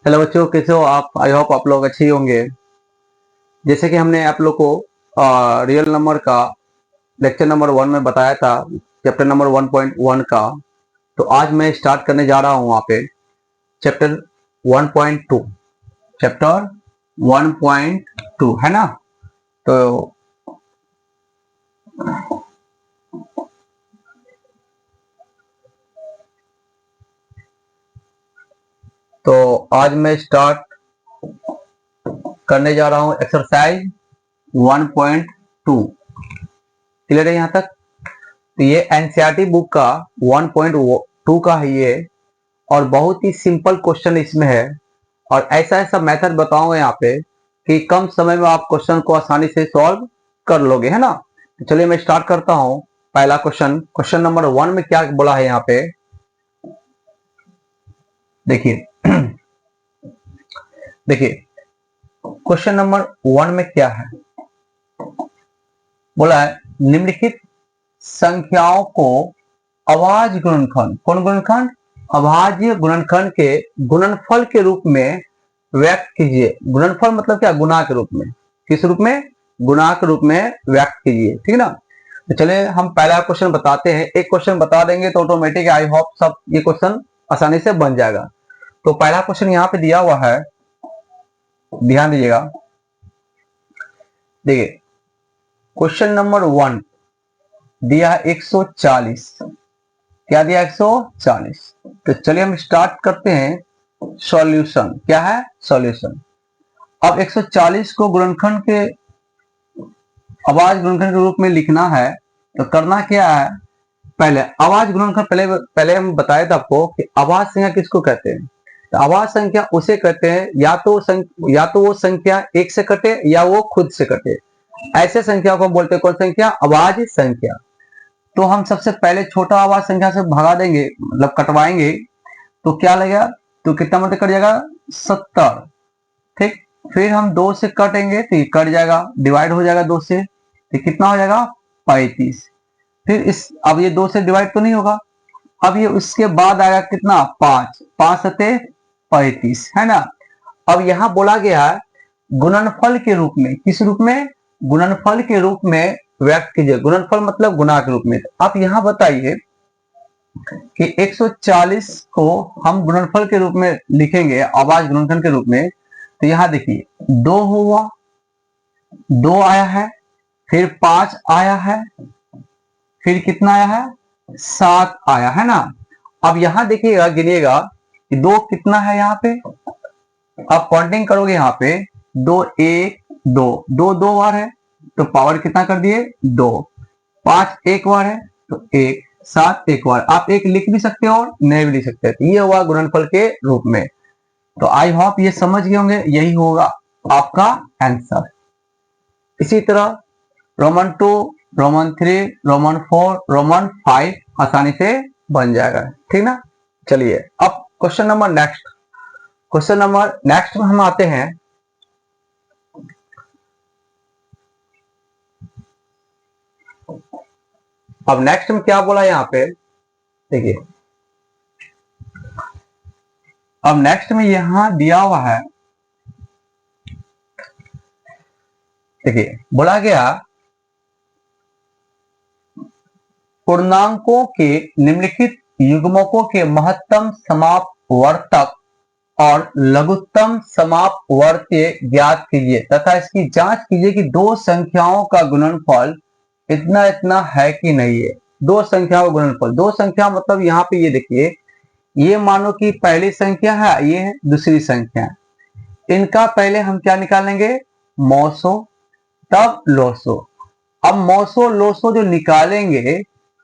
Hello बच्चों, कैसे हो आप? आई होप आप लोग अच्छे ही होंगे। जैसे कि हमने आप लोग को रियल नंबर का लेक्चर नंबर 1 में बताया था, चैप्टर नंबर 1.1 का। तो आज मैं स्टार्ट करने जा रहा हूँ वहाँ पे चैप्टर 1.2। चैप्टर 1.2 है ना। तो आज मैं स्टार्ट करने जा रहा हूँ एक्सरसाइज 1.2। क्लियर है यहाँ तक? तो ये एनसीईआरटी बुक का 1.2 का है ये, और बहुत ही सिंपल क्वेश्चन इसमें है। और ऐसा ऐसा मेथड बताऊंगा यहाँ पे कि कम समय में आप क्वेश्चन को आसानी से सॉल्व कर लोगे, है ना। तो चलिए मैं स्टार्ट करता हूँ। पहला क्वेश्चन नंबर 1 में क्या बोला है यहाँ पे, देखिए। देखिए क्वेश्चन नंबर 1 में क्या है, बोला है निम्नलिखित संख्याओं को अभाज्य गुणनखंड, कौन गुणनखंड? अभाज्य गुणनखंड के गुणनफल के रूप में व्यक्त कीजिए। गुणनफल मतलब क्या? गुणा के रूप में। किस रूप में? गुणा के रूप में व्यक्त कीजिए, ठीक ना। तो चलिए हम पहला क्वेश्चन बताते हैं। एक क्वेश्चन बता देंगे तो ऑटोमेटिक आई होप सब ये क्वेश्चन आसानी से बन जाएगा। तो पहला क्वेश्चन यहाँ पे दिया हुआ है, ध्यान दीजिएगा। देखिए क्वेश्चन नंबर 1 दिया है 140। क्या दिया? 140। तो चलिए हम स्टार्ट करते हैं सॉल्यूशन। क्या है? सॉल्यूशन। अब 140 को गुणनखंड के अभाज्य गुणनखंड के रूप में लिखना है तो करना क्या है, पहले अभाज्य गुणनखंड पहले हम बताए थे आपको कि अभाज्य संख्या किसको कहते हैं। तो अभाज्य संख्या उसे कहते हैं या तो वो संख्या एक से कटे या वो खुद से कटे। ऐसे संख्या को बोलते हैं कौन संख्या? अभाज्य संख्या। तो हम सबसे पहले छोटा अभाज्य संख्या से भगा देंगे, मतलब कटवाएंगे। तो क्या लगेगा? तो कितना मतलब कट जाएगा? 70। ठीक। फिर हम 2 से कटेंगे तो ये कट जाएगा, डिवाइड हो जाएगा 2 से, तो कितना हो जाएगा? 35। फिर इस अब ये 2 से डिवाइड तो नहीं होगा, अब ये उसके बाद आएगा कितना? 5। 5 सते 35, है ना। अब यहां बोला गया है गुणनफल के रूप में। किस रूप में? गुणनफल के रूप में व्यक्त कीजिए। गुणनफल मतलब गुणा के रूप में। आप यहां बताइए कि 140 को हम गुणनफल के रूप में लिखेंगे, अभाज्य गुणनखंड के रूप में। तो यहां देखिए 2 हुआ, 2 आया है, फिर 5 आया है, फिर कितना आया है? 7 आया है ना। अब यहां देखिएगा, गिनिएगा कि 2 कितना है यहाँ पे। अब काउंटिंग करोगे यहाँ पे 2 1 2 2 2 बार है तो पावर कितना कर दिए? 2। 5 एक बार है तो 1। 7 एक बार। आप एक लिख भी सकते हो और नहीं भी लिख सकते। तो ये हुआ गुणनफल के रूप में। तो आई होप ये समझ गए होंगे, यही होगा आपका आंसर। इसी तरह रोमन 2, रोमन 3, रोमन 4, रोमन 5 आसानी से बन जाएगा, ठीक ना। चलिए अब क्वेश्चन नंबर नेक्स्ट में हम आते हैं। अब नेक्स्ट में क्या बोला यहाँ पे, देखिए। अब नेक्स्ट में यहां दिया हुआ है, देखिए बोला गया पूर्णांकों के निम्नलिखित युग्मकों के महत्तम समापवर्तक और लघुत्तम समापवर्तीय ज्ञात कीजिए तथा इसकी जांच कीजिए कि दो संख्याओं का गुणनफल इतना इतना है कि नहीं है। दो संख्याओं का गुणनफल, दो संख्या मतलब यहाँ पे ये देखिए, ये मानो कि पहली संख्या है, ये है दूसरी संख्या। इनका पहले हम क्या निकालेंगे? मौसो, तब लोसो। अब मौसो लोसो जो निकालेंगे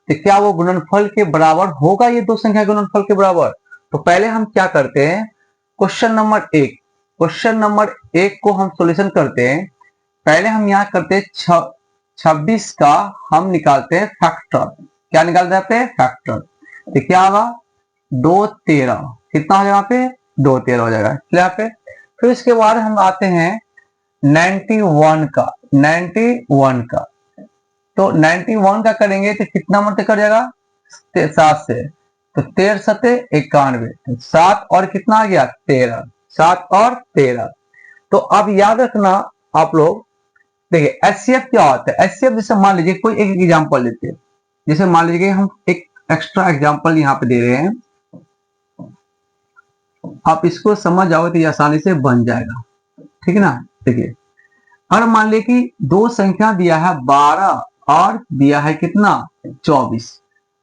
तो क्या वो गुणनफल के बराबर होगा? ये दो संख्या गुणनफल के बराबर। तो पहले हम क्या करते हैं, क्वेश्चन नंबर एक को हम सॉल्यूशन करते हैं। पहले हम यहाँ करते हैं 26 का हम निकालते हैं फैक्टर। क्या निकालते हैं? फैक्टर। तो क्या होगा? 2 13। कितना हो जाएगा यहाँ पे? 2 13 हो जाएगा यहाँ पे। फिर इसके बाद हम आते हैं 91 का। तो 91 का करेंगे तो कितना मल्टी कर जाएगा? 7 से। तो 13 सते 91। 7 और कितना आ गया? 13। 7 और 13। तो अब याद रखना आप लोग, देखिए एचसीएफ क्या होता है। एचसीएफ जैसे मान लीजिए कोई एक एग्जांपल लेते हैं, जैसे मान लीजिए हम एक एक्स्ट्रा एग्जांपल यहाँ पे दे रहे हैं, आप इसको समझ जाओगे तो ये आसानी से बन जाएगा, ठीक है ना। देखिए अगर मान लीजिए कि दो संख्या दिया है 12 और दिया है कितना 24,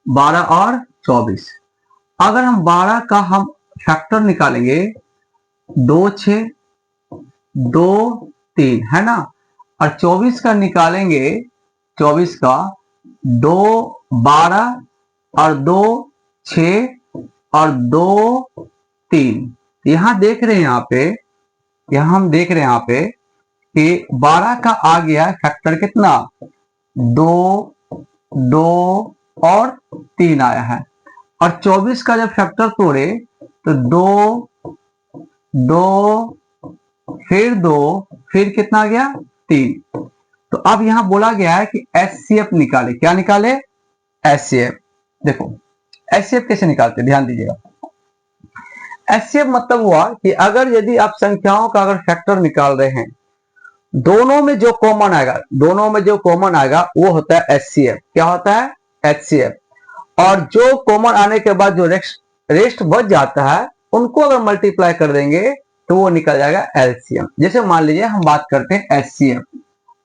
12 और 24। अगर हम 12 का हम फैक्टर निकालेंगे 2 6 2 3 है ना, और 24 का निकालेंगे, 24 का 2 12 और 2 6 और 2 3। यहां देख रहे हैं यहाँ पे, यहां हम देख रहे हैं यहाँ पे कि 12 का आ गया फैक्टर कितना 2 2 और 3 आया है, और 24 का जब फैक्टर तोड़े तो 2 2 फिर 2 फिर कितना आ गया 3। तो अब यहां बोला गया है कि एचसीएफ निकाले। क्या निकाले? एचसीएफ। देखो एचसीएफ कैसे निकालते ध्यान दीजिएगा। एचसीएफ मतलब हुआ कि अगर यदि आप संख्याओं का अगर फैक्टर निकाल रहे हैं, दोनों में जो कॉमन आएगा, दोनों में जो कॉमन आएगा वो होता है एचसीएफ। क्या होता है? एचसीएफ। और जो कॉमन आने के बाद जो रेस्ट बच जाता है उनको अगर मल्टीप्लाई कर देंगे तो वो निकल जाएगा एलसीएम। जैसे मान लीजिए हम बात करते हैं एचसीएफ।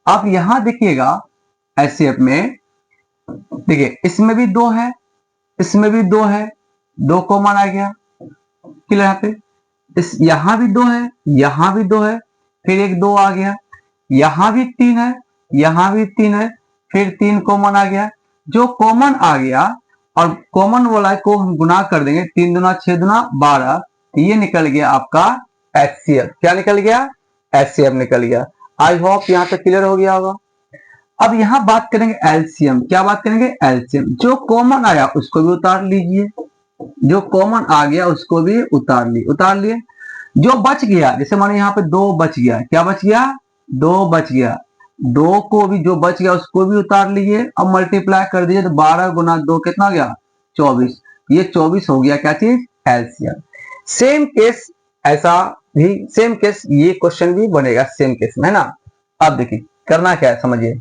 अब यहां देखिएगा एचसीएफ में, देखिए इसमें भी 2 है, इसमें भी 2 है, 2 कॉमन आ गया क्लियर। यहाँ पे इस यहां भी 2 है, यहां भी 2 है, फिर एक 2 आ गया, यहां भी 3 है, यहां भी 3 है, फिर 3 कॉमन आ गया। जो कॉमन आ गया और कॉमन वाला को हम गुना कर देंगे, 3 दूना 6 दूना 12, ये निकल गया आपका एचसीएफ। क्या निकल गया? एचसीएफ निकल गया। आई होप यहां तक क्लियर हो गया होगा। अब यहां बात करेंगे एलसीएम। क्या बात करेंगे? एलसीएम। जो कॉमन आया उसको भी उतार लीजिए, जो कॉमन आ गया उसको भी उतार लिए। जो बच गया, जैसे माने यहाँ पे 2 बच गया, क्या बच गया? 2 बच गया, 2 को भी जो बच गया उसको भी उतार लीजिए। अब मल्टीप्लाई कर दीजिए तो 12 गुना 2 कितना गया? 24। ये 24 हो गया क्या चीज? एलसीएम। सेम केस ऐसा भी, सेम केस ये क्वेश्चन भी बनेगा सेम केस में, है ना। अब देखिए करना क्या है समझिए।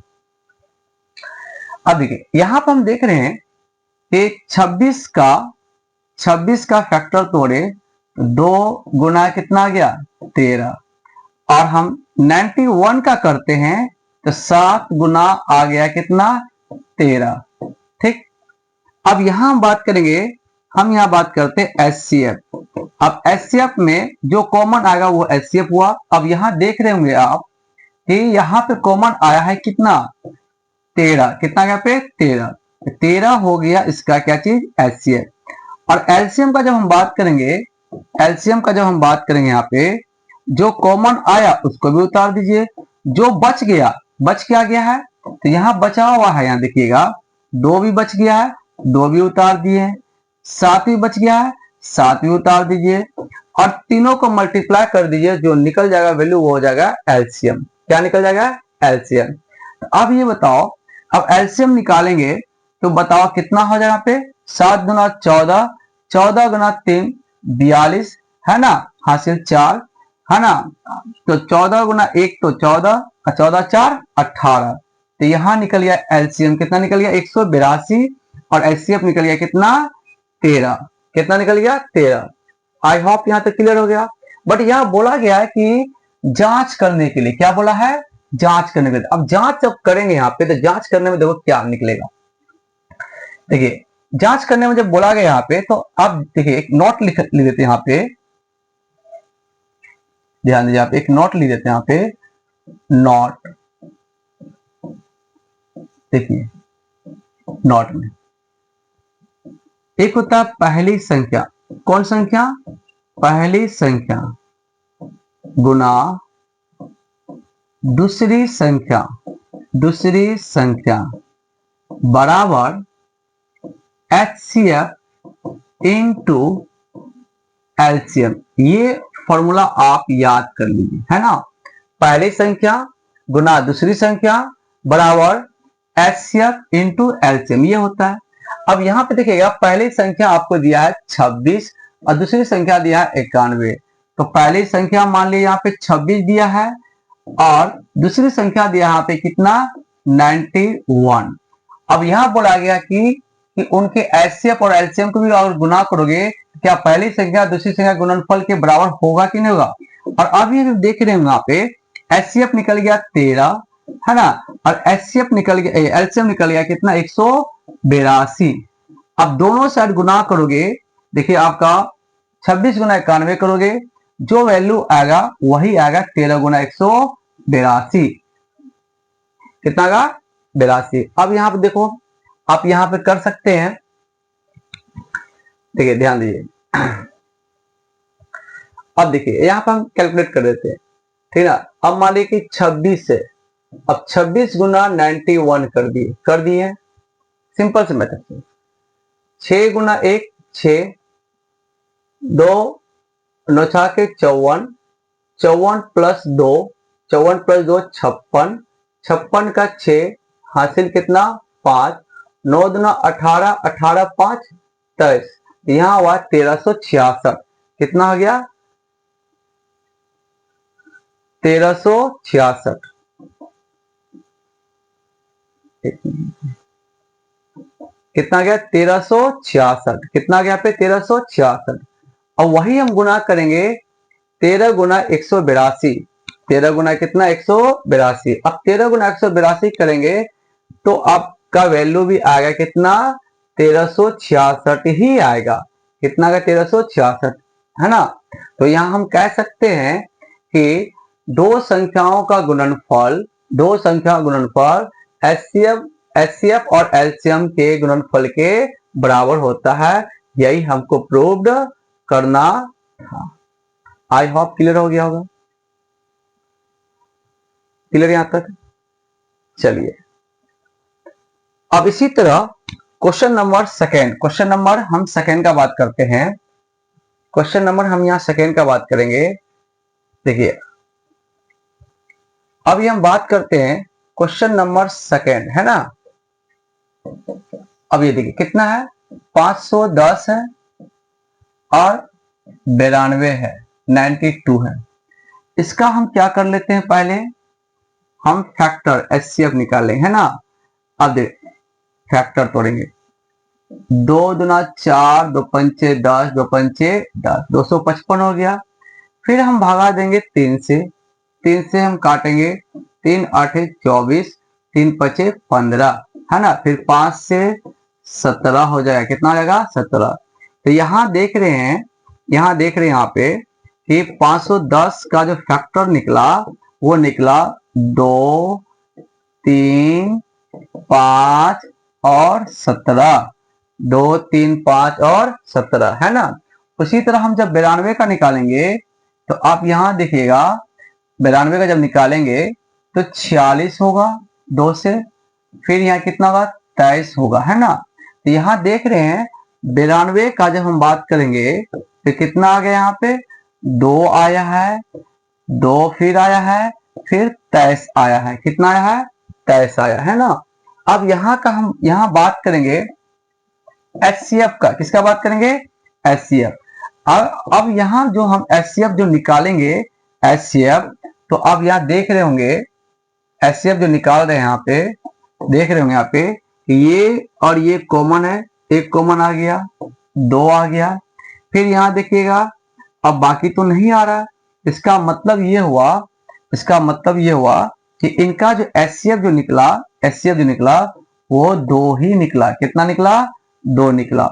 अब देखिए यहां पर हम देख रहे हैं कि 26 का फैक्टर तोड़े 2 गुना कितना गया? 13। और हम 91 का करते हैं तो 7 गुना आ गया कितना? 13। ठीक। अब यहां हम बात करेंगे, हम यहां बात करते हैं एचसीएफ। अब एचसीएफ में जो कॉमन आएगा वो एचसीएफ हुआ। अब यहां देख रहे होंगे आप कि यहां पे कॉमन आया है कितना? 13। कितना गया पे? 13। 13 हो गया इसका क्या चीज? एचसीएफ। और एलसीएम का जब हम बात करेंगे, एलसीएम का जब हम बात करेंगे यहाँ पे जो कॉमन आया उसको भी उतार दीजिए। जो बच गया, बच क्या गया है? तो यहाँ बचा हुआ है, यहाँ देखिएगा 2 भी बच गया है, 2 भी उतार दिए। 7 भी बच गया है, 7 भी उतार दीजिए। और तीनों को मल्टीप्लाई कर दीजिए, जो निकल जाएगा वैल्यू वो हो जाएगा एलसीएम। क्या निकल जाएगा? एलसीएम। अब ये बताओ, अब एलसीएम निकालेंगे तो बताओ कितना हो जाएगा पे? 7 गुना 14, 14 गुना 3 42, है ना, हासिल 4, है ना। तो 14 गुना 1 तो 14, 14 4 18। तो यहां निकल गया एलसीएम कितना निकल गया? 182। और एचसीएफ निकल गया कितना? 13। कितना निकल गया? 13। आई होप यहां तक क्लियर हो गया। बट यहां बोला गया है कि जांच करने के लिए, क्या बोला है? जांच करने के लिए। अब जांच जब करेंगे यहाँ पे तो जांच करने में देखो क्या निकलेगा। देखिए जांच करने में जब बोला गया यहाँ पे तो अब देखिए एक नोट लिख देते हैं यहाँ पे, ध्यान दीजिए आप, एक नोट लिख देते हैं यहाँ पे। नोट देखिए, नोट में एक होता है पहली संख्या। कौन संख्या? पहली संख्या गुना दूसरी संख्या, दूसरी संख्या बराबर एचसीएफ इनटू एलसीएम। ये फॉर्मूला आप याद कर लीजिए, है ना। पहली संख्या गुना दूसरी संख्या बराबर एचसीएफ इनटू एलसीएम, ये होता है। अब यहां पे देखिएगा पहली संख्या आपको दिया है 26 और दूसरी संख्या दिया है 91। तो पहली संख्या मान लीजिए यहाँ पे 26 दिया है और दूसरी संख्या दिया यहाँ पे कितना 91। अब यहाँ बोला गया कि उनके एचसीएफ और एलसीएम को भी अगर गुना करोगे क्या पहली संख्या दूसरी संख्या गुणनफल के बराबर होगा कि नहीं होगा। और अभी देख रहे हैं यहाँ पे एचसीएफ निकल गया 13 है ना, और एचसीएफ निकल गया, एलसीएम निकल गया कितना 182। अब दोनों साइड गुना करोगे, देखिए आपका 26 गुना 91 करोगे, जो वैल्यू आएगा वही आएगा 13 गुना 182, कितना का 82। अब यहाँ पे देखो, आप यहाँ पे कर सकते हैं, देखिए ध्यान दीजिए। अब देखिए यहाँ पर हम कैलकुलेट कर देते हैं, ठीक है। अब मान लीजिए कि 26 से अब 26 गुना 91 कर दिए सिंपल से मेथड से। 6 गुना 1 6, 2 9 के 54, 54 प्लस 2, 54 प्लस 2 56, 56 का 6 हासिल कितना 5, 9 दूना 18, 18 5 23, यहाँ हुआ 1366, कितना हो गया 1366, कितना गया 1366, कितना गया पे 1366। और वही हम गुना करेंगे 13 गुना 182, 13 गुना कितना 182। अब 13 गुना 182 करेंगे तो आपका वैल्यू भी आएगा कितना 1366 ही आएगा, कितना का 1366 है ना। तो यहाँ हम कह सकते हैं कि दो संख्याओं का गुणनफल एचसीएफ और एलसीएम के गुणनफल के बराबर होता है। यही हमको प्रूव्ड करना था। आई होप क्लियर हो गया होगा, क्लियर यहां तक। चलिए अब इसी तरह क्वेश्चन नंबर हम सेकेंड का बात करते हैं। क्वेश्चन नंबर हम यहां सेकेंड का बात करेंगे। देखिए अभी हम बात करते हैं क्वेश्चन नंबर सेकेंड है ना। अब ये देखिए कितना है 510 है और 92 है, 92 है। इसका हम क्या कर लेते हैं, पहले हम फैक्टर एचसीएफ निकालेंगे है ना। अब देख फैक्टर तोड़ेंगे, 2 दूना 4, 2 पंचे 10, 2 पंचे 10, 255 हो गया। फिर हम भागा देंगे 3 से हम काटेंगे 3 8 24, 3 5 15 है ना। फिर 5 से 17 हो जाएगा, कितना आ जाएगा 17। तो यहाँ देख रहे हैं यहाँ पे कि 510 का जो फैक्टर निकला वो निकला 2 3 5 और 17, 2 3 5 और 17 है ना। उसी तरह हम जब 92 का निकालेंगे तो आप यहाँ देखिएगा 92 का जब निकालेंगे तो 46 होगा 2 से, फिर यहाँ कितना होगा 23 होगा है ना। तो यहाँ देख रहे हैं 92 का जब हम बात करेंगे तो कितना आ गया, यहाँ पे 2 आया है, 2 फिर आया है, फिर 23 आया है, कितना आया है 23 आया है ना। अब यहाँ का हम यहाँ बात करेंगे एचसीएफ का, किसका बात करेंगे एचसीएफ। अब यहाँ जो हम एचसीएफ जो निकालेंगे एचसीएफ, तो आप यहाँ देख रहे होंगे एचसीएफ जो निकाल रहे हैं यहाँ पे, देख रहे होंगे यहाँ पे कि ये और ये कॉमन है, एक कॉमन आ गया, 2 आ गया। फिर यहाँ देखिएगा अब बाकी तो नहीं आ रहा। इसका मतलब ये हुआ कि इनका जो एचसीएफ जो निकला वो 2 ही निकला, कितना निकला 2 निकला।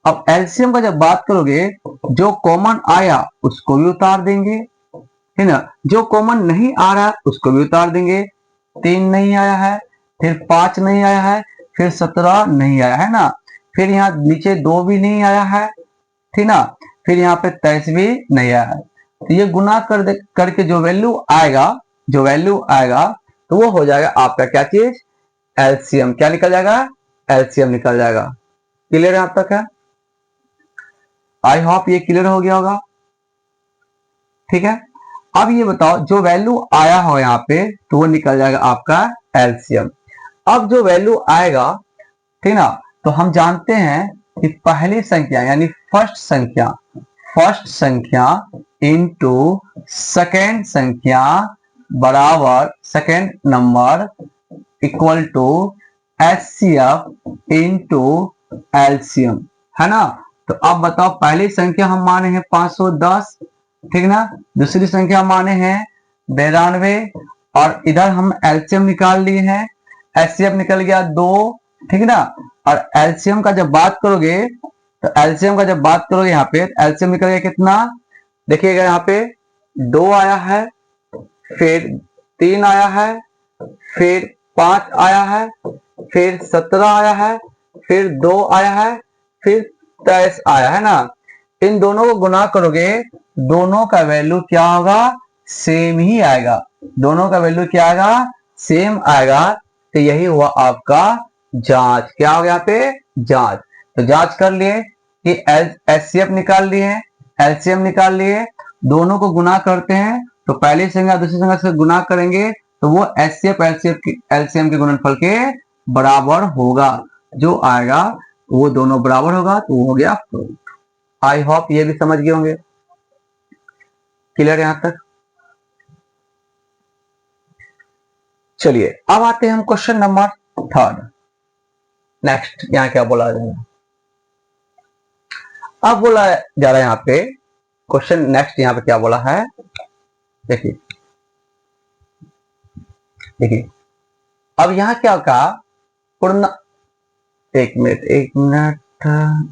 अब एलसीएम का जब बात करोगे जो कॉमन आया उसको भी उतार देंगे है ना, जो कॉमन नहीं आ रहा उसको भी उतार देंगे। 3 नहीं आया है, फिर 5 नहीं आया है, फिर 17 नहीं आया है ना, फिर यहाँ नीचे 2 भी नहीं आया है, ठीक ना, फिर यहाँ पे 23 भी नहीं आया है। तो ये गुना करके जो वैल्यू आएगा तो वो हो जाएगा आपका क्या चीज एलसीएम, क्या निकल जाएगा एलसीएम निकल जाएगा। क्लियर यहां तक है, आई होप ये क्लियर हो गया होगा, ठीक है। अब ये बताओ जो वैल्यू आया हो यहाँ पे तो वो निकल जाएगा आपका एलसीएम। अब जो वैल्यू आएगा ठीक ना, तो हम जानते हैं कि पहली संख्या यानी फर्स्ट संख्या इंटू सेकेंड संख्या बराबर second number equal to HCF into LCM, है ना। तो अब बताओ, पहली संख्या हम माने हैं 510, ठीक ना। दूसरी संख्या माने हैं 92, और इधर हम एलसीएम निकाल लिए हैं, HCF निकल गया 2, ठीक ना। और एलसीएम का जब बात करोगे तो एलसीएम का जब बात करोगे यहाँ पे एलसीएम निकल गया कितना, देखिएगा यहाँ पे 2 आया है, फिर 3 आया है, फिर 5 आया है, फिर 17 आया है, फिर 2 आया है, फिर 23 आया है ना। इन दोनों को गुना करोगे, दोनों का वैल्यू क्या होगा, सेम ही आएगा। दोनों का वैल्यू क्या आएगा, सेम आएगा। तो यही हुआ आपका जांच। क्या हो गया यहाँ पे, जांच। तो जांच कर लिए कि HCF निकाल लिए, एलसीएम निकाल लिए, दोनों को गुना करते हैं तो पहली संख्या दूसरी संख्या से गुना करेंगे तो वो HCF एलसीएम के गुणनफल के बराबर होगा। जो आएगा वो दोनों बराबर होगा, तो वो हो गया प्रूफ। आई होप ये भी समझ गए होंगे। क्लियर यहां तक। चलिए अब आते हैं हम क्वेश्चन नंबर 3। नेक्स्ट यहाँ क्या बोला जाएगा, अब बोला जा रहा है यहाँ पे क्वेश्चन नेक्स्ट यहाँ पे क्या बोला है, देखिए देखिए। अब यहाँ क्या कहा, पूर्ण, एक मिनट,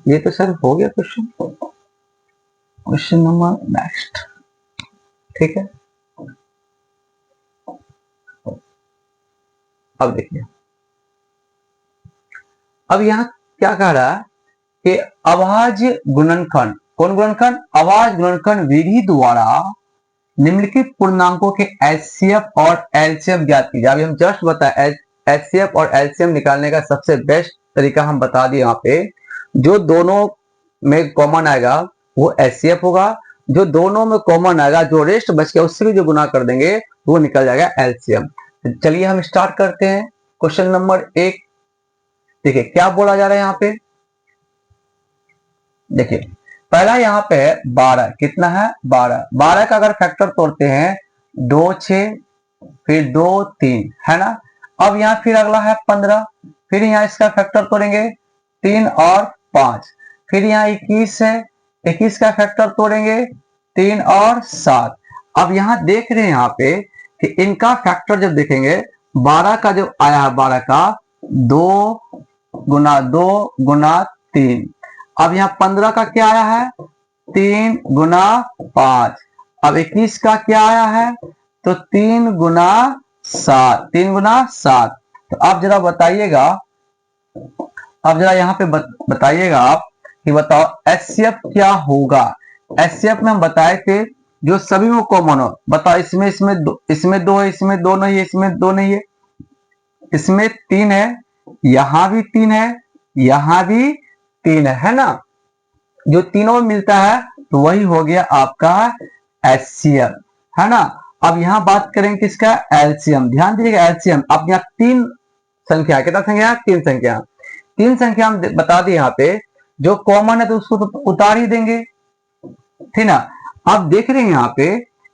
ये तो सर हो गया क्वेश्चन, क्वेश्चन नंबर नेक्स्ट, ठीक है। अब देखिए, अब यहाँ क्या कह रहा है कि आवाज गुणनखंड, कौन गुणनखंड, आवाज गुणनखंड विधि द्वारा निम्नलिखित पूर्णांकों के HCF और LCM ज्ञात कीजिए। अभी हम जस्ट बताए HCF और LCM निकालने का सबसे बेस्ट तरीका हम बता दिए। यहाँ पे जो दोनों में कॉमन आएगा वो HCF होगा, जो दोनों में कॉमन आएगा, जो रेस्ट बच गया उससे भी जो गुना कर देंगे वो निकल जाएगा LCM। तो चलिए हम स्टार्ट करते हैं क्वेश्चन नंबर 1। देखिए क्या बोला जा रहा है यहाँ पे, देखिए पहला यहाँ पे 12, कितना है 12, 12 का अगर फैक्टर तोड़ते हैं 2 6, फिर 2 3, है ना। अब यहाँ फिर अगला है 15, फिर यहाँ इसका फैक्टर तोड़ेंगे 3 और 5, फिर यहाँ 21 है, 21 का फैक्टर तोड़ेंगे 3 और 7। अब यहाँ देख रहे हैं यहाँ पे कि इनका फैक्टर जब देखेंगे 12 का जो आया है, 12 का 2 गुना 2 गुना 3। अब यहाँ 15 का क्या आया है, 3 गुना 5। अब 21 का क्या आया है, तो 3 गुना 7, 3 गुना 7। तो अब जरा बताइएगा, अब जरा यहाँ पे बताइएगा आप कि बताओ HCF क्या होगा। HCF में हम बताए थे जो सभी में कॉमन हो, बताओ इसमें 2 है, इसमें 2 नहीं है, इसमें 2 नहीं है, इसमें 3 है, यहां भी 3 है, यहां भी 3 है ना। जो तीनों में मिलता है तो वही हो गया आपका HCF, है ना। अब यहां बात करेंगे किसका, LCM। ध्यान दीजिएगा LCM, अब यहाँ 3 संख्या, कितना संख्या, 3 संख्या, 3 संख्या हम बता दिए। यहाँ पे जो कॉमन है तो उसको तो उतार ही देंगे, ठीक ना। अब देख रहे हैं यहाँ पे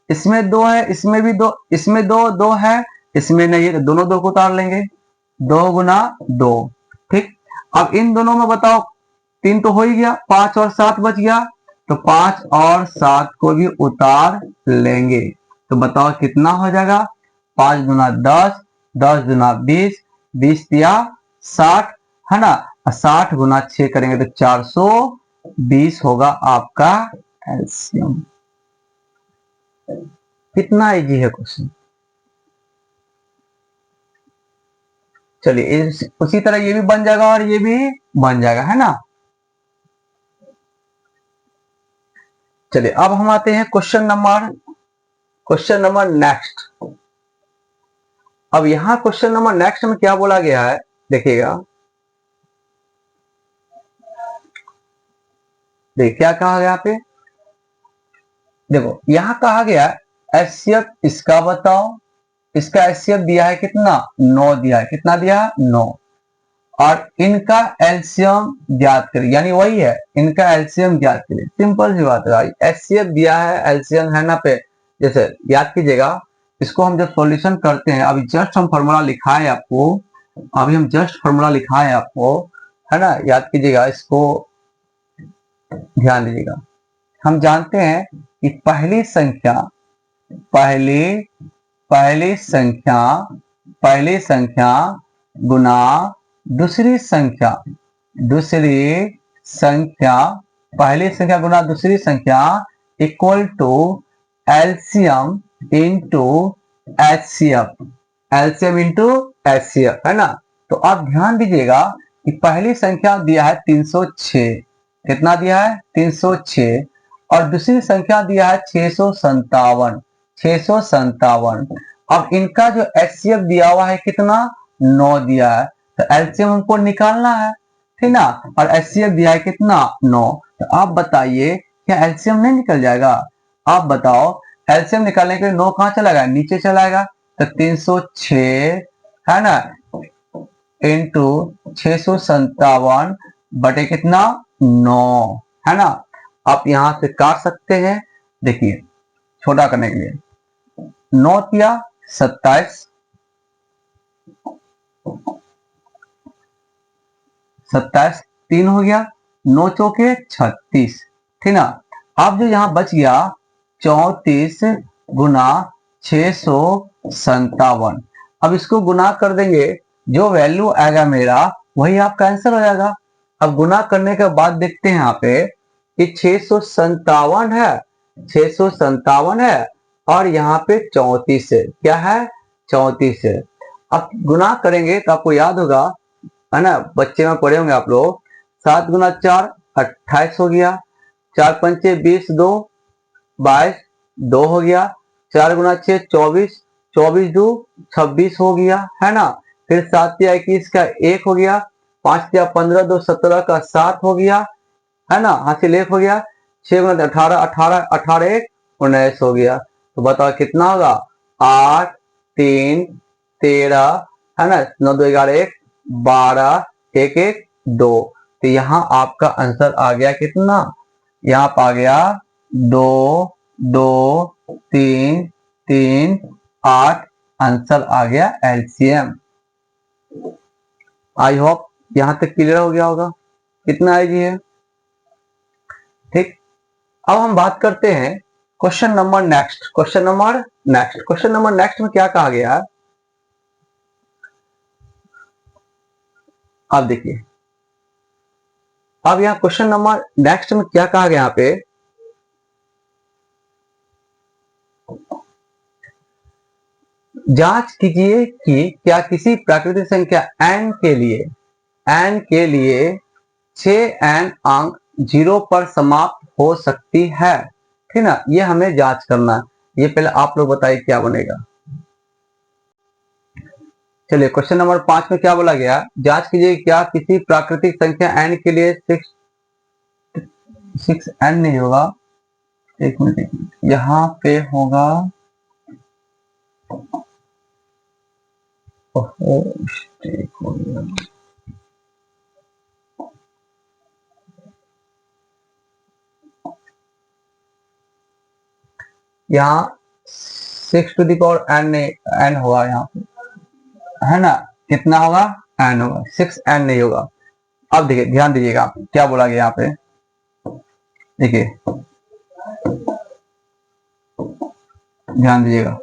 इसमें 2 है, इसमें भी 2, इसमें 2 है, इसमें नहीं है, तो दोनों 2 को उतार लेंगे, 2 गुना 2, ठीक। अब इन दोनों में बताओ 3 तो हो ही गया, 5 और 7 बच गया, तो 5 और 7 को भी उतार लेंगे। तो बताओ कितना हो जाएगा, 5 गुना 10, 10 गुना 20, 20 या 60, है ना। 60 गुना 6 करेंगे तो 420 होगा आपका LCM। कितना इजी है क्वेश्चन। चलिए उसी तरह ये भी बन जाएगा और ये भी बन जाएगा, है ना। चलिए अब हम आते हैं क्वेश्चन नंबर नेक्स्ट। अब यहां क्वेश्चन नंबर नेक्स्ट में क्या बोला गया है, देखिएगा, देखिए क्या कहा गया पे, देखो यहां कहा गया HCF इसका बताओ, इसका HCF दिया है कितना, 9 दिया है, कितना दिया है 9। और इनका एलसीएम ज्ञात करें, यानी वही है, इनका एलसीएम ज्ञात करें। सिंपल सी बात है, एचसीएफ दिया है, एलसीएम है ना पे, जैसे याद कीजिएगा, इसको हम जब सॉल्यूशन करते हैं, अभी जस्ट हम फॉर्मूला लिखाए आपको, अभी हम जस्ट फॉर्मूला लिखाए आपको, है ना, याद कीजिएगा, इसको ध्यान दीजिएगा। हम जानते हैं कि पहली संख्या, पहली पहली संख्या पहली संख्या गुना दूसरी संख्या, दूसरी संख्या, पहली संख्या गुना दूसरी संख्या equal to LCM into HCF, LCM into HCF, है ना। तो आप ध्यान दीजिएगा कि पहली संख्या दिया है 306, कितना दिया है 306, और दूसरी संख्या दिया है 657, 657। अब इनका जो एचसीएफ दिया हुआ है कितना, 9 दिया है, तो एलसीएम हमको निकालना है, ठीक ना, और एचसीएफ दिया है कितना, 9। तो आप बताइए क्या एलसीएम नहीं निकल जाएगा? आप बताओ, एलसीएम निकालने के लिए 9 कहां चला गया, नीचे चला जाएगा, तो 306 है ना, इंटू 657 बटे कितना, 9, है ना। आप यहां से काट सकते हैं, देखिए छोटा करने के लिए, 9 किया 27, 27 3 हो गया, 9 चौके 36, ठीक ना। अब जो यहां बच गया 34 गुना 657, अब इसको गुना कर देंगे, जो वैल्यू आएगा मेरा वही आपका आंसर हो जाएगा। अब गुना करने के बाद देखते हैं यहाँ पे कि 657 है, 657 है, और यहाँ पे 34 है, क्या है 34 है। अब गुना करेंगे तो आपको याद होगा, है ना, बच्चे में पढ़े होंगे आप लोग, 7 गुना 4 28 हो गया, 4 पंचे 20, 2 22, 2 हो गया, 4 गुना 6 24, 24 2 26 हो गया, है ना। फिर 7 या 21 का 1 हो गया, 5 या 15 2 17 का 7 हो गया, है ना, हासिल 1 हो गया, 6 गुना 18 18 18 1 19 हो गया। तो बताओ कितना होगा, 8 3 13, है ना, 9 2 11 1 12 1 1 2। तो यहाँ आपका आंसर आ गया कितना, यहाँ पर आ गया 2 2 3 3 8, आंसर आ गया एलसीएम। आई होप यहां तक क्लियर हो गया होगा, कितना इजी है, ठीक। अब हम बात करते हैं question number next, question number next में क्या कहा गया है, आप देखिए। अब यहाँ क्वेश्चन नंबर नेक्स्ट में क्या कहा गया, यहाँ पे जांच कीजिए कि क्या किसी प्राकृतिक संख्या n के लिए 6n अंक 0 पर समाप्त हो सकती है, ठीक ना, ये हमें जांच करना है। ये पहले आप लोग बताइए क्या बनेगा। चलिए क्वेश्चन नंबर 5 में क्या बोला गया, जांच कीजिए क्या किसी प्राकृतिक संख्या n के लिए 6n नहीं होगा, एक मिनट यहाँ पे होगा, हो गया, यहाँ 6 टू द पावर n होगा यहाँ पे, है ना, कितना होगा, n होगा, 6n नहीं होगा। अब देखिए ध्यान दीजिएगा क्या बोला गया यहाँ पे, देखिए ध्यान दीजिएगा,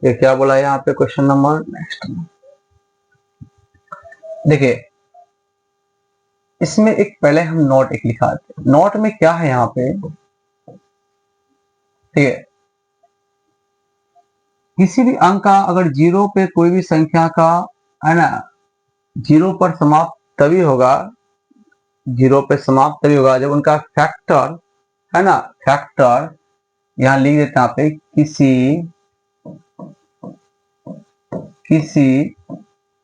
ये क्या बोला है यहाँ पे क्वेश्चन नंबर नेक्स्ट में, देखिए इसमें एक पहले हम नोट एक लिखा थे, नोट में क्या है यहाँ पे, ठीक है, किसी भी अंक का अगर 0 पे कोई भी संख्या का, है ना, 0 पर समाप्त तभी होगा, 0 पे समाप्त तभी होगा जब उनका फैक्टर, है ना, फैक्टर यहां लिख देते हैं यहाँ पे, किसी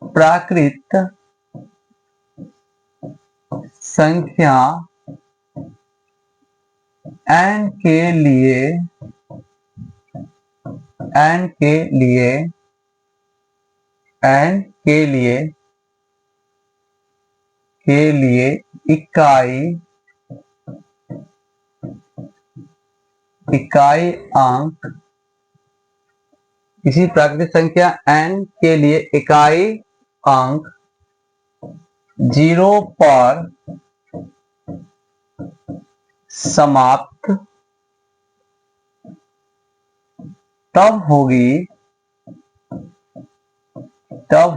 प्राकृत संख्या n के लिए n के लिए n के लिए के लिए इकाई अंक किसी प्राकृतिक संख्या n के लिए इकाई अंक 0 पर समाप्त तब होगी जब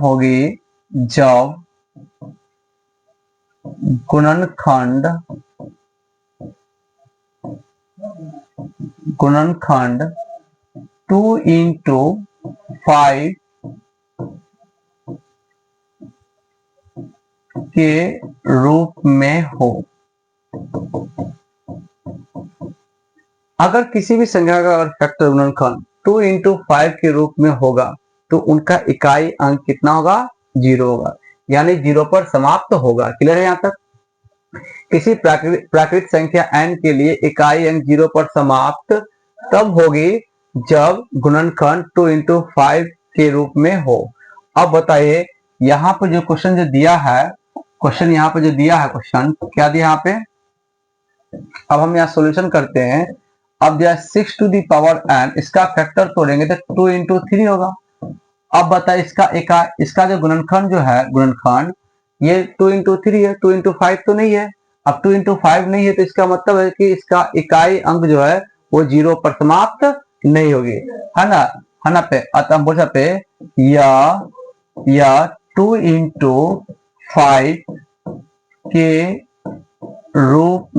गुणनखंड 2 into 5 के रूप में हो। अगर किसी भी संख्या का अगर फैक्टर गुणनखंड 2 into 5 के रूप में होगा तो उनका इकाई अंक कितना होगा? 0 होगा, यानी 0 पर समाप्त होगा। क्लियर है यहाँ तक? किसी प्राकृतिक संख्या n के लिए इकाई अंक 0 पर समाप्त तब होगी जब गुणनखंड 2 into 5 के रूप में हो। अब बताइए यहाँ पर जो क्वेश्चन जो दिया है, क्वेश्चन क्या दिया यहाँ पे? अब हम यहाँ सॉल्यूशन करते हैं। अब दिया 6 to the power n, इसका फैक्टर तोड़ेंगे तो 2 into 3 होगा। अब बताइए इसका जो गुणनखंड जो है, गुणनखंड ये 2 into 3 है, 2 into 5 तो नहीं है। अब 2 into 5 नहीं है तो इसका मतलब है कि इसका इकाई अंक जो है वो 0 पर समाप्त नहीं होगी, है ना पे। अतः हम बोल सकते या 2 into 5 के रूप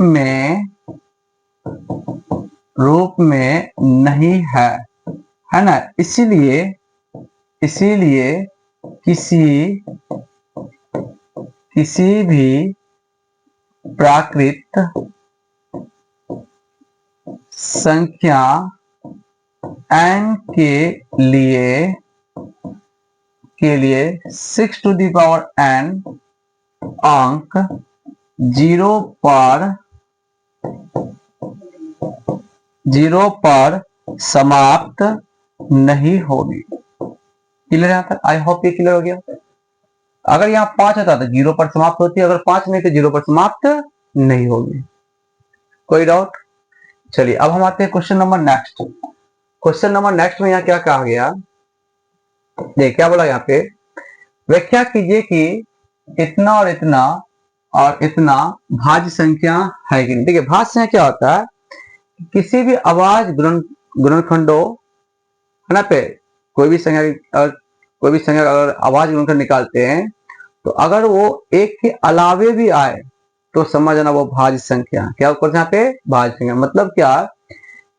में नहीं है ना। इसीलिए किसी भी प्राकृतिक संख्या n के लिए 6 to the power n अंक 0 पर समाप्त नहीं होगी। क्लियर यहाँ तक? आई होप ये क्लियर हो गया। अगर यहाँ 5 होता तो 0 पर समाप्त होती है, अगर 5 नहीं तो 0 पर समाप्त नहीं होगी। कोई डाउट? चलिए अब हम आते हैं question number next. Question number next में यहाँ क्या कहा गया, देख क्या बोला यहाँ पे, व्याख्या कीजिए कि इतना और इतना भाज्य संख्या है कि नहीं। देखिए भाज्य संख्या क्या होता है, किसी भी अभाज्य गुणनखंडों है ना पे कोई भी संख्या अगर अभाज्य गुणनखंड निकालते हैं तो अगर वो एक के अलावे भी आए तो समझना वो भाज्य संख्या। क्या ऊपर यहाँ पे भाज्य संख्या मतलब क्या,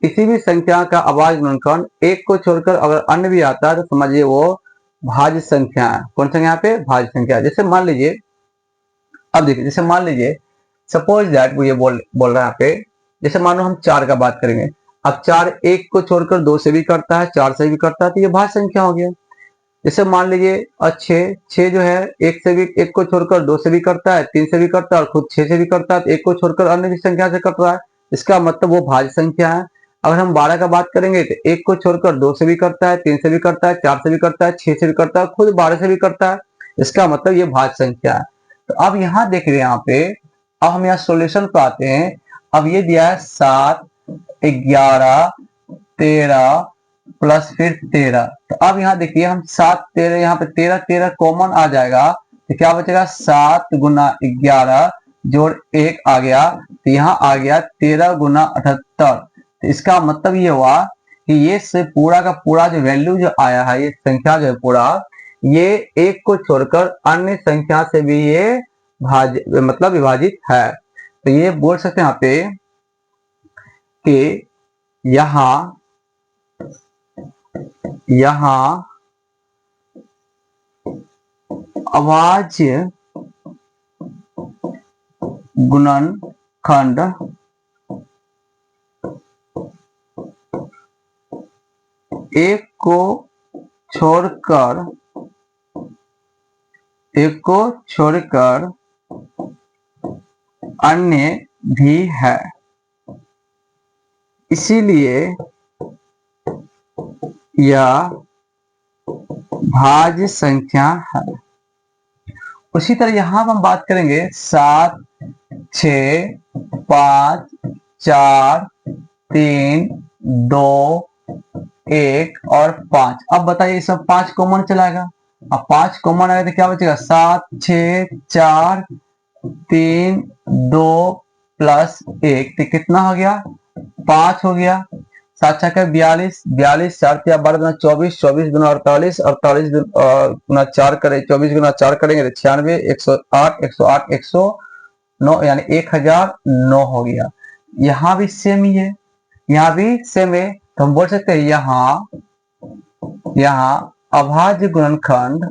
किसी भी संख्या का अभाज्य गुणनखंड एक को छोड़कर अगर अन्य भी आता है तो समझिए वो भाज्य संख्या है। कौन सा यहाँ पे भाज्य संख्या। जैसे मान लीजिए, अब देखिए जैसे मान लीजिए सपोज दैट वो ये बोल रहा है यहाँ पे, जैसे मानो हम 4 का बात करेंगे। अब 4 1 को छोड़कर 2 से भी करता है, 4 से भी करता है, तो ये भाज्य संख्या हो गया। जैसे मान लीजिए 6 जो है 1 को छोड़कर 2 से भी करता है, 3 से भी करता है और खुद 6 से भी करता है, तो 1 को छोड़कर अन्य भी संख्या से कट रहा है, इसका मतलब वो भाज्य संख्या है। अगर हम 12 का बात करेंगे तो 1 को छोड़कर 2 से भी करता है, 3 से भी करता है, 4 से भी करता है, 6 से भी करता है, खुद 12 से भी करता है, इसका मतलब ये भाज्य संख्या है। तो अब यहाँ देख रहे हैं यहाँ पे, अब हम यहाँ सोल्यूशन पे आते हैं। अब ये दिया है 7 11 13 प्लस फिर 13। तो अब यहाँ देखिए हम 7 13 यहाँ पे 13 कॉमन आ जाएगा तो क्या बचेगा 7 गुना 11 जोड़ 1 आ गया, तो यहाँ आ गया 13 गुना 78। तो इसका मतलब ये हुआ कि ये से पूरा का पूरा जो वैल्यू जो आया है, ये संख्या जो है पूरा, ये 1 को छोड़कर अन्य संख्या से भी ये मतलब विभाजित है। तो ये बोल सकते हैं यहाँ पे कि यहाँ अभाज्य गुणनखंड एक को छोड़कर अन्य भी है। इसीलिए यह भाज्य संख्या है। उसी तरह यहां हम बात करेंगे 7, 6, 5, 4, 3, 2, 1 और 5। अब बताइए सब 5 कॉमन चलाएगा। अब 5 कॉमन आएगा तो क्या बचेगा? 7, 6, 4, 3, 2 प्लस 1 तो कितना हो गया? 5 हो गया। 7 छक्के 42, 42 4 तिया 12 गुना 24, 24 गुना 48, 48 गुना 4 करें, 24 गुना 4 करेंगे तो 96, 108, 108, 109 यानी 1009 हो गया। यहाँ भी सेम ही है, यहाँ भी सेम है। तो हम बोल सकते हैं यहाँ अभाज्य गुणनखंड,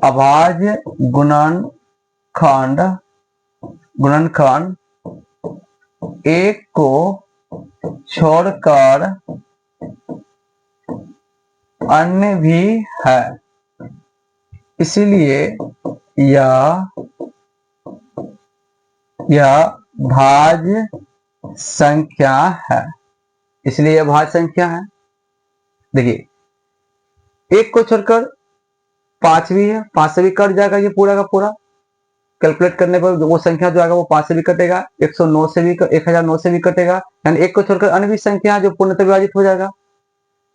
अभाज्य गुणनखंड एक को छोड़कर अन्य भी है, इसीलिए यह भाज्य संख्या है। इसलिए यह भाज्य संख्या है। देखिए 1 को छोड़कर 5 भी है, 5 से भी कट जाएगा ये पूरा का पूरा। कैलकुलेट करने पर वो संख्या जो आएगा वो 5 से भी कटेगा, 109 से भी 1009 से भी कटेगा, यानी 1 को छोड़कर अन्य भी संख्या जो पूर्णतः विभाजित हो जाएगा।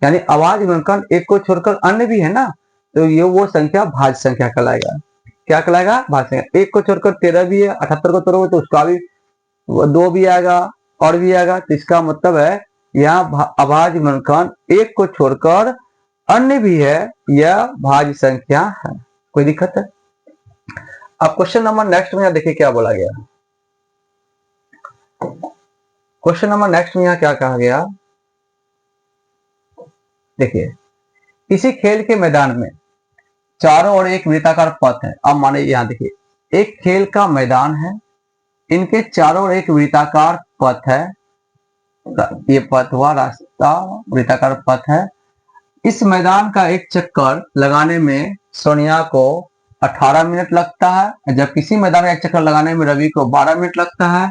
यानी अभाज्य गुणनखंड 1 को छोड़कर अन्य भी है ना, तो ये वो संख्या भाज्य संख्या कहलाएगा। क्या कहलाएगा? भाज्य संख्या। 1 को छोड़कर 13 भी है, 78 को तोड़ोगे तो उसका भी 2 भी आएगा और भी आएगा। तो इसका मतलब है यहाँ अभाज्य गुणनखंड 1 को छोड़कर अन्य भी है, यह भाज्य संख्या है। कोई दिक्कत है? अब क्वेश्चन नंबर नेक्स्ट में यहाँ देखिए क्या बोला गया। क्वेश्चन नंबर नेक्स्ट में यहाँ क्या कहा गया, देखिए किसी खेल के मैदान में चारों ओर एक वृत्ताकार पथ है। अब माने यहाँ देखिए एक खेल का मैदान है, इनके चारों ओर एक वृत्ताकार पथ है। ये पथ हुआ रास्ता, वृत्ताकार पथ है। इस मैदान का एक चक्कर लगाने में सोनिया को 18 मिनट लगता है, जब किसी मैदान का एक चक्कर लगाने में रवि को 12 मिनट लगता है।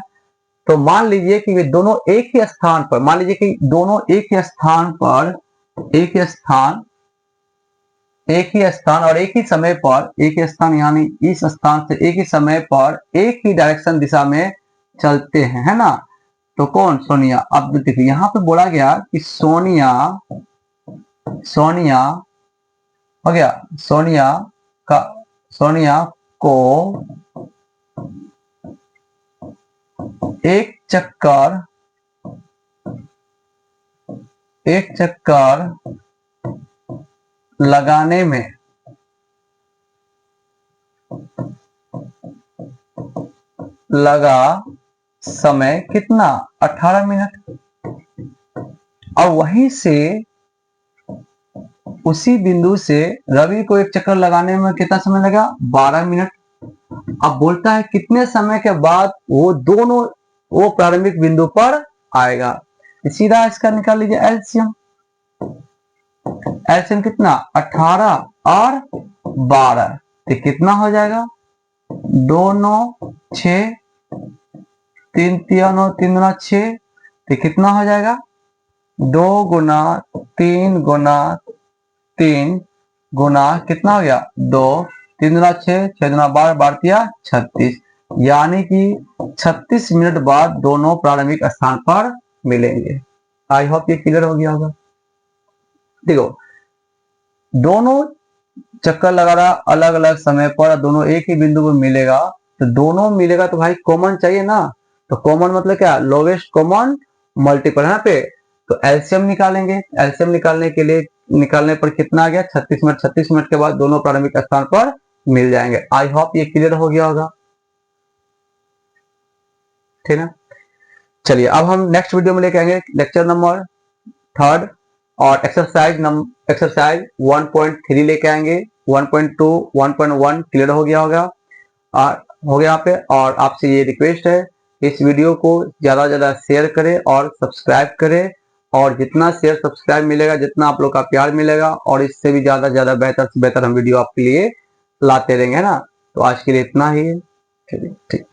तो मान लीजिए कि वे दोनों एक ही स्थान पर, मान लीजिए कि दोनों एक ही स्थान पर, एक ही स्थान और एक ही समय पर, एक ही स्थान यानी इस स्थान से एक ही समय पर एक ही डायरेक्शन दिशा में चलते हैं, है ना। तो कौन? सोनिया। अब देखिए यहाँ पे बोला गया कि सोनिया हो गया, सोनिया को एक चक्कर लगाने में लगा समय कितना? 18 मिनट। और वहीं से उसी बिंदु से रवि को एक चक्कर लगाने में कितना समय लगा? 12 मिनट। अब बोलता है कितने समय के बाद वो दोनों वो प्रारंभिक बिंदु पर आएगा। सीधा इसका निकाल लीजिए एलसीएम। एलसीएम कितना? 18 और 12 तो कितना हो जाएगा? 2 9 6, 3 3 9 3 गुना 6 तो कितना हो जाएगा? 2 गुना 3 गुना 3 गुना कितना हो गया? 2, 3 गुना 6, 6 गुना 12, 12 36, यानी कि 36 मिनट बाद दोनों प्रारंभिक स्थान पर मिलेंगे। आई होप ये क्लियर हो गया होगा। देखो दोनों चक्कर लगा रहा अलग अलग समय पर, दोनों एक ही बिंदु पर मिलेगा, तो दोनों मिलेगा तो भाई कॉमन चाहिए ना। तो कॉमन मतलब क्या? लोवेस्ट कॉमन मल्टीपल है पे। तो एलसीएम निकालेंगे। एलसीएम निकालने पर कितना आ गया? 36 मिनट। 36 मिनट के बाद दोनों प्रारंभिक स्थान पर मिल जाएंगे। आई होप ये क्लियर हो गया होगा, ठीक है। चलिए अब हम नेक्स्ट वीडियो में लेके आएंगे लेक्चर नंबर 3 और एक्सरसाइज 1.3 लेके आएंगे। 1.2 1.1 क्लियर हो गया होगा यहाँ पे। और आपसे ये रिक्वेस्ट है इस वीडियो को ज्यादा से ज्यादा शेयर करें और सब्सक्राइब करें, और जितना शेयर सब्सक्राइब मिलेगा, जितना आप लोग का प्यार मिलेगा, और इससे भी ज्यादा से ज्यादा बेहतर से बेहतर हम वीडियो आपके लिए लाते रहेंगे, है ना। तो आज के लिए इतना ही है। चलिए ठीक।